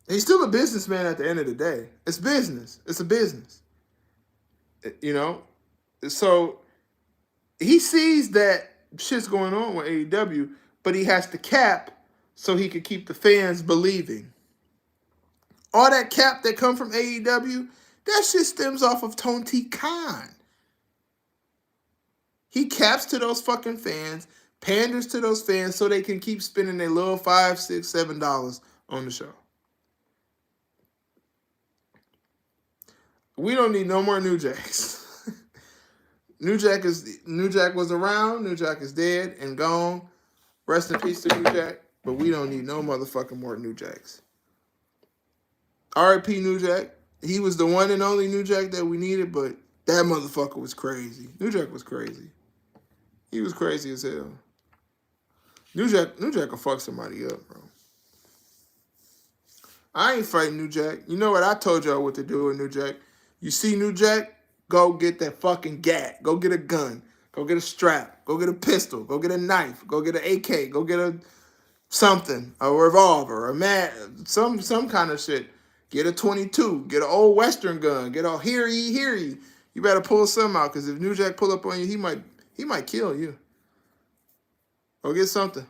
He's still a businessman at the end of the day. It's business. It's a business. You know? So he sees that shit's going on with AEW, but he has to cap so he can keep the fans believing. All that cap that come from AEW, that shit stems off of Tony Khan. He caps to those fucking fans, panders to those fans so they can keep spending their little $5, $6, $7 on the show. We don't need no more New Jacks. New Jack was around. New Jack is dead and gone. Rest in peace to New Jack. But we don't need no motherfucking more New Jacks. R.I.P. New Jack. He was the one and only New Jack that we needed, but that motherfucker was crazy. New Jack was crazy. He was crazy as hell. New Jack will fuck somebody up, bro. I ain't fighting New Jack. You know what? I told y'all what to do with New Jack. You see New Jack? Go get that fucking gat. Go get a gun. Go get a strap. Go get a pistol. Go get a knife. Go get an AK. Go get a something. A revolver. Some kind of shit. Get a 22. Get an old Western gun. Get a hear ye. You better pull something out, because if New Jack pull up on you, he might kill you. Go get something.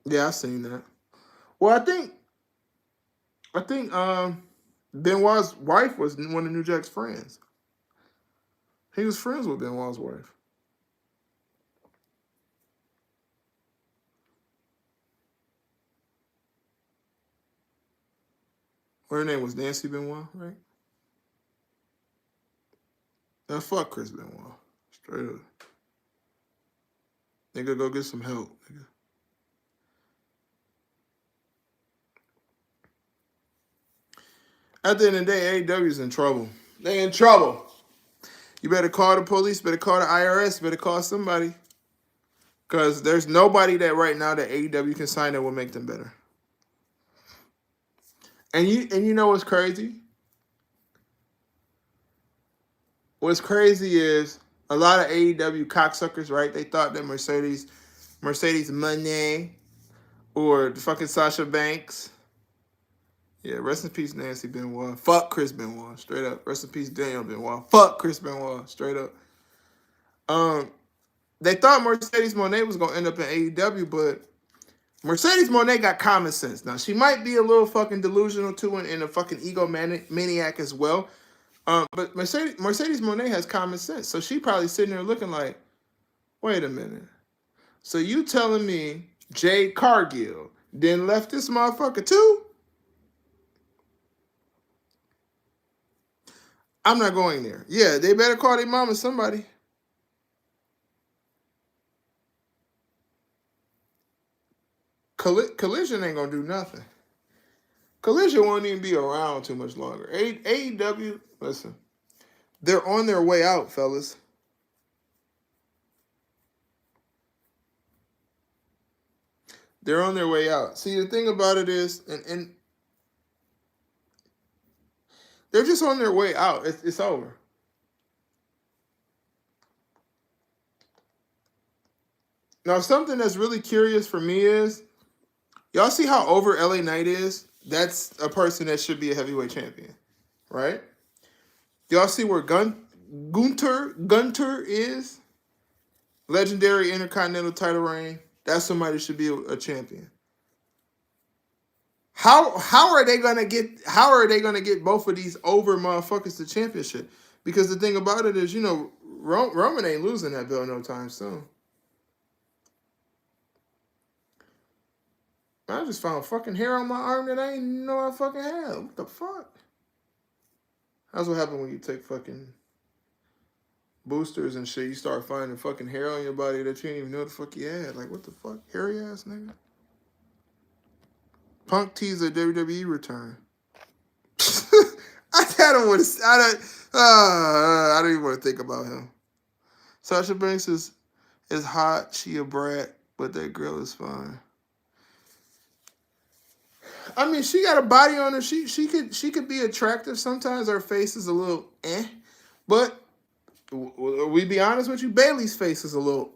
Yeah, I seen that. Well, I think Benoit's wife was one of New Jack's friends. He was friends with Benoit's wife. Her name was Nancy Benoit, right? Now fuck Chris Benoit. Straight up. Nigga, go get some help, nigga. At the end of the day, AEW's in trouble. They in trouble. You better call the police, better call the IRS, better call somebody. Because there's nobody that right now that AEW can sign that will make them better. And you know what's crazy? What's crazy is a lot of AEW cocksuckers, right? They thought that Mercedes Moné or the fucking Sasha Banks. Yeah, rest in peace, Nancy Benoit. Fuck Chris Benoit, straight up. Rest in peace, Daniel Benoit. Fuck Chris Benoit, straight up. They thought Mercedes Moné was gonna end up in AEW, but Mercedes Moné got common sense. Now, she might be a little fucking delusional too and a fucking egomaniac as well. But Mercedes Moné has common sense. So she probably sitting there looking like, wait a minute. So you telling me Jade Cargill, then left this motherfucker too. I'm not going there. Yeah, they better call their mama somebody. Collision ain't gonna do nothing. Collision won't even be around too much longer. AEW, listen, they're on their way out, fellas. They're on their way out. See, the thing about it is, and they're just on their way out. It's over. Now, something that's really curious for me is, y'all see how over LA Knight is? That's a person that should be a heavyweight champion, right? Y'all see where Gunter is? Legendary Intercontinental title reign. That's somebody that should be a champion. How are they gonna get both of these over motherfuckers to championship? Because the thing about it is, you know, Roman ain't losing that belt no time soon. I just found fucking hair on my arm that I didn't know I fucking had. What the fuck? That's what happens when you take fucking boosters and shit. You start finding fucking hair on your body that you didn't even know the fuck you had. Like, what the fuck? Hairy ass nigga. Punk teaser WWE return. I don't even want to think about him. Sasha Banks is hot. She a brat, but that girl is fine. I mean, she got a body on her. She could be attractive. Sometimes her face is a little but we be honest with you, Bailey's face is a little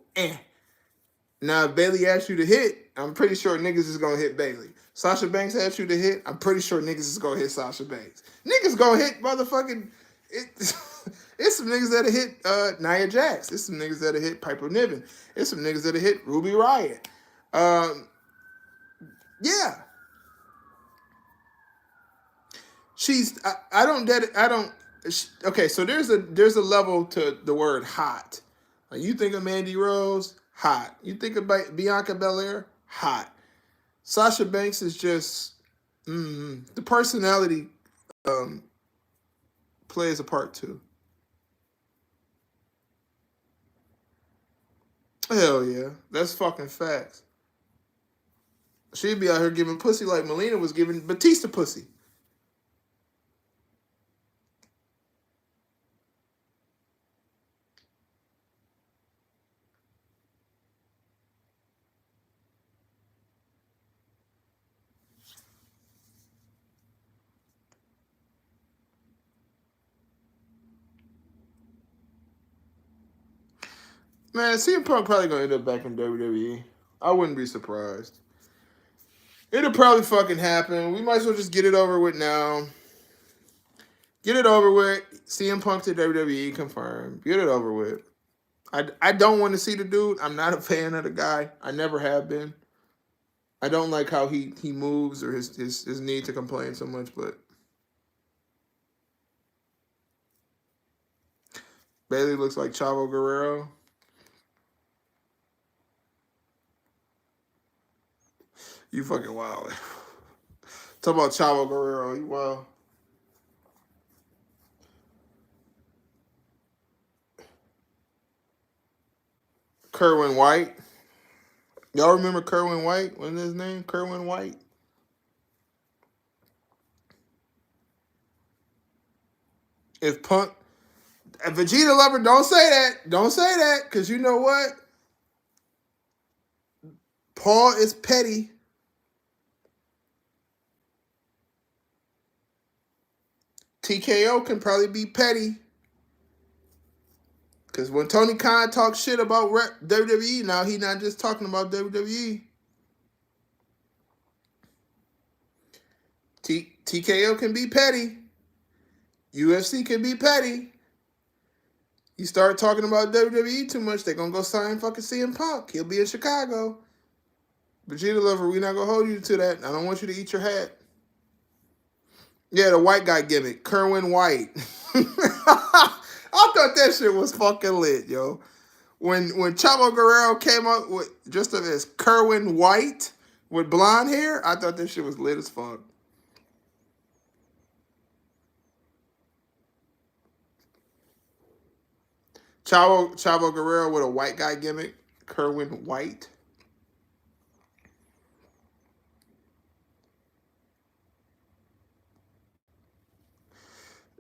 Now, if Bailey asks you to hit, I'm pretty sure niggas is gonna hit Bailey. Sasha Banks asks you to hit, I'm pretty sure niggas is gonna hit Sasha Banks. Niggas gonna hit motherfucking it's some niggas that'll hit Nia Jax. It's some niggas that'll hit Piper Niven. It's some niggas that'll hit Ruby Riott. Yeah. Okay, so there's a level to the word hot. Like, you think of Mandy Rose, hot. You think about Bianca Belair, hot. Sasha Banks is just the personality plays a part too. Hell yeah, that's fucking facts. She'd be out here giving pussy like Melina was giving Batista pussy. Man, CM Punk probably gonna end up back in WWE. I wouldn't be surprised. It'll probably fucking happen. We might as well just get it over with now. Get it over with. CM Punk to WWE confirmed. Get it over with. I don't want to see the dude. I'm not a fan of the guy. I never have been. I don't like how he moves or his need to complain so much, but Bailey looks like Chavo Guerrero. You fucking wild. Talk about Chavo Guerrero. You wild. Kerwin White. Y'all remember Kerwin White? What's his name? Kerwin White? If Punk... Vegeta Lover, don't say that. Don't say that, because you know what? Paul is petty. TKO can probably be petty. Because when Tony Khan talks shit about WWE, now he's not just talking about WWE. TKO can be petty. UFC can be petty. You start talking about WWE too much, they're going to go sign fucking CM Punk. He'll be in Chicago. Vegeta Lover, we're not going to hold you to that. I don't want you to eat your hat. Yeah, the white guy gimmick. Kerwin White. I thought that shit was fucking lit, yo. When Chavo Guerrero came up with just as Kerwin White, with blonde hair. I thought that shit was lit as fuck. Chavo Guerrero with a white guy gimmick. Kerwin White.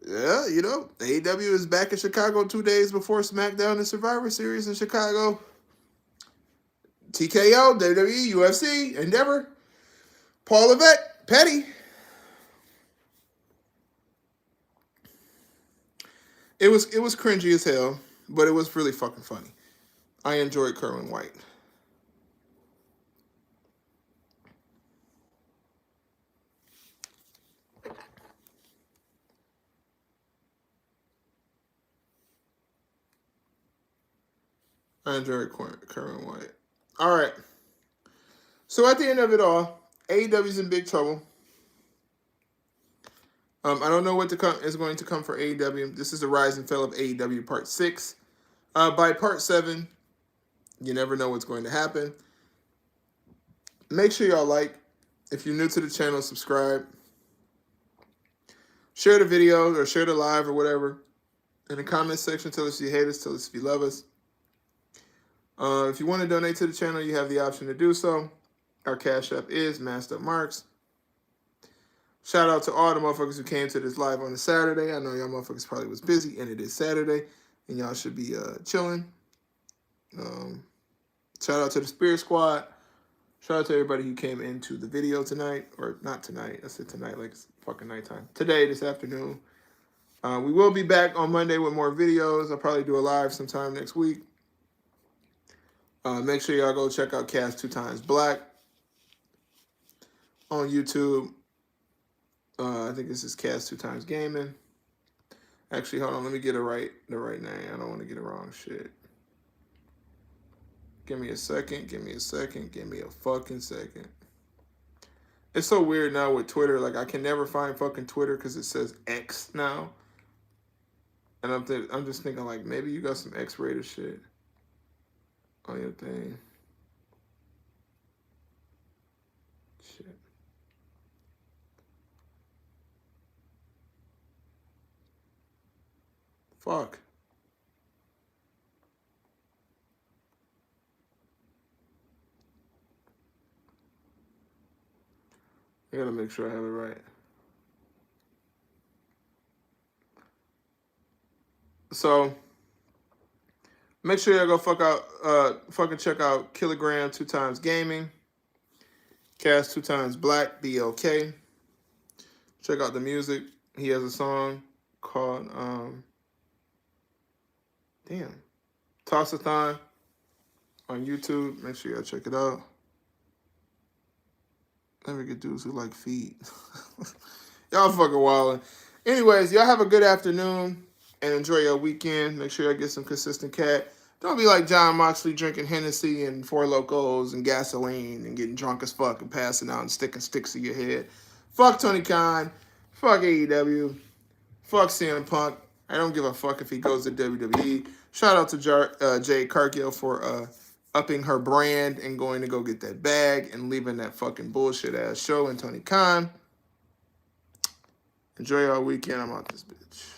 Yeah, you know, AEW is back in Chicago 2 days before SmackDown and Survivor Series in Chicago. TKO, WWE, UFC, Endeavor, Paul Levesque, Petty. It was cringy as hell, but it was really fucking funny. I enjoyed Kerwin White. I enjoyed Kerwin White. All right. So at the end of it all, AEW's in big trouble. I don't know what is going to come for AEW. This is the rise and fall of AEW Part 6. By Part 7, you never know what's going to happen. Make sure y'all like. If you're new to the channel, subscribe. Share the video or share the live or whatever. In the comment section, tell us if you hate us, tell us if you love us. If you want to donate to the channel, you have the option to do so. Our Cash App is Masked Up Marks. Shout out to all the motherfuckers who came to this live on a Saturday. I know y'all motherfuckers probably was busy, and it is Saturday, and y'all should be chilling. Shout out to the Spirit Squad. Shout out to everybody who came into the video tonight, or not tonight. I said tonight like it's fucking nighttime. Today, this afternoon. We will be back on Monday with more videos. I'll probably do a live sometime next week. Make sure y'all go check out Cast 2 Times Black on YouTube. I think this is Cast 2 Times Gaming. Actually, hold on. Let me get the right name. I don't want to get it wrong. Shit. Give me a second. Give me a second. Give me a fucking second. It's so weird now with Twitter. Like, I can never find fucking Twitter because it says X now. And I'm just thinking, like, maybe you got some X-rated shit on your thing. Shit. Fuck. I gotta make sure I have it right. So make sure y'all go fucking check out Kilogram 2 Times Gaming. Cast 2 Times Black, BLK. Check out the music. He has a song called Tossathon on YouTube. Make sure y'all check it out. Never get dudes who like feet. Y'all fucking wildin'. Anyways, y'all have a good afternoon and enjoy your weekend. Make sure y'all get some consistent cat. Don't be like John Moxley drinking Hennessy and Four Locos and gasoline and getting drunk as fuck and passing out and sticking sticks to your head. Fuck Tony Khan. Fuck AEW. Fuck CM Punk. I don't give a fuck if he goes to WWE. Shout out to Jade Cargill for upping her brand and going to go get that bag and leaving that fucking bullshit ass show. And Tony Khan. Enjoy your weekend. I'm out this bitch.